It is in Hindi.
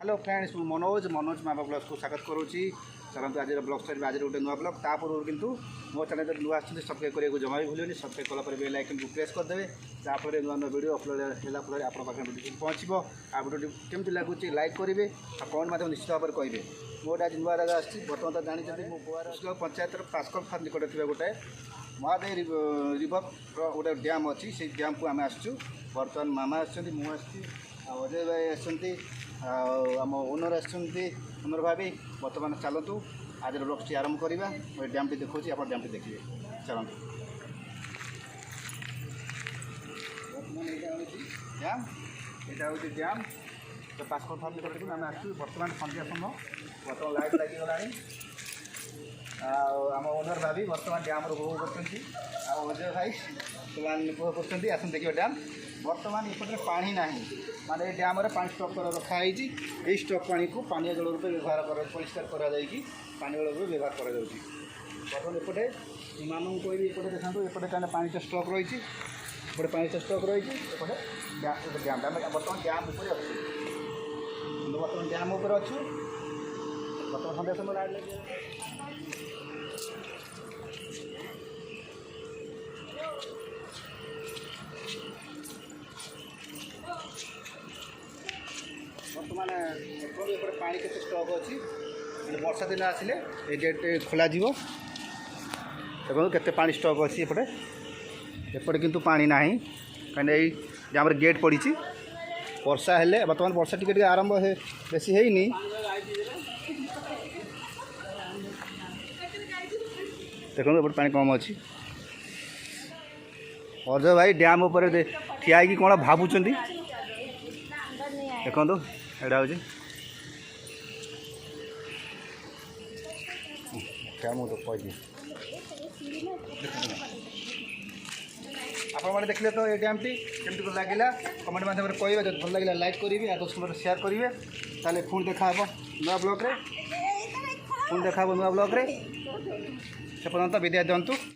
हेलो फ्रेंड्स मनोज मामा ब्लॉग्स को स्वागत करुँची। चलते आज ब्लॉग स्टाइल आज गोटे नुआ ब्लॉग तापूर्व कितु मो चैनल नुआ आसते सब्सक्राइब करने को जमा भी भूलें। सब्सक्राइब कलापर बेल आइकन को प्रेस करदे तापर नुआ नुआ वीडियो अपलोड होगा आप वीडियो पहुँचो। आ वीडियो केमती लगुच लाइक करेंगे और कमेंट मध्य निश्चित भाव में कहे। मोटे आज नुआ जगह आसी बर्तमान तो जानते मो पंचायत पास्कल फार्म निकट थी गोटे महादेव रिवर गोटे डैम अच्छी से डैम को आम आसचु। बर्तमान मामा आसुँच मुझे अजय भाई आसुँच आम ओनर आनर भाभी बर्तमान चलतु आज ब्लॉग्स आरंभ करवा। डैम टी देखा आप डैम टी देखिए चलते। डैम यहाँ हूँ डैम तो पास्कल फार्म निकट आम आसू। बर्तमान सन्ध्या समय बर्तमान लाइट लगिगला आम ओनर भाभी बर्तमान डैम उपभोग कर अजय भाई से उपभोग कर आस देखिए डैम। बर्तमान एपटे पानी ना माने डैम पानी स्टॉक कर रखाई ये स्टॉक पानी को पानी जल रूप व्यवहार कर परिष्कार कर पानी जल रूप व्यवहार कर। बर्तमान एपटे मामू को कहते देखो एपटे क्या पानी स्टॉक रही पानी स्टॉक रही डैम बर्तमान डैम उपर अच्छे बर्तमान डैम उपर अच्छु। बर्तमान सन्ध्या समय लाइट लगे बर्तमान एपटे पानी के स्टॉक अच्छी वर्षा दिन आसिले ये गेट खोल के पानी स्टॉक अच्छी एपटे एपटे किंतु पानी ना कहीं आम गेट पड़ी वर्षा हेले बर्तमान वर्षा टिके आरंभ बेसी है देखो एपटे पानी कम अच्छी। अजय भाई डैम उपर ठिया कौन भावुं देखो एटा हूँ क्या मुझे तो कही आपने देखले तो ये डैम टी केमती लगे कमेंट मध्यम कहे जो भल लगे लाइक करेंगे या दोस्त शेयर करेंगे ताले पुणी देखा नुआ ब्लॉग रे पुणी देखा नुआ ब्लॉग रे से पर्यंत विदाय दिंतु।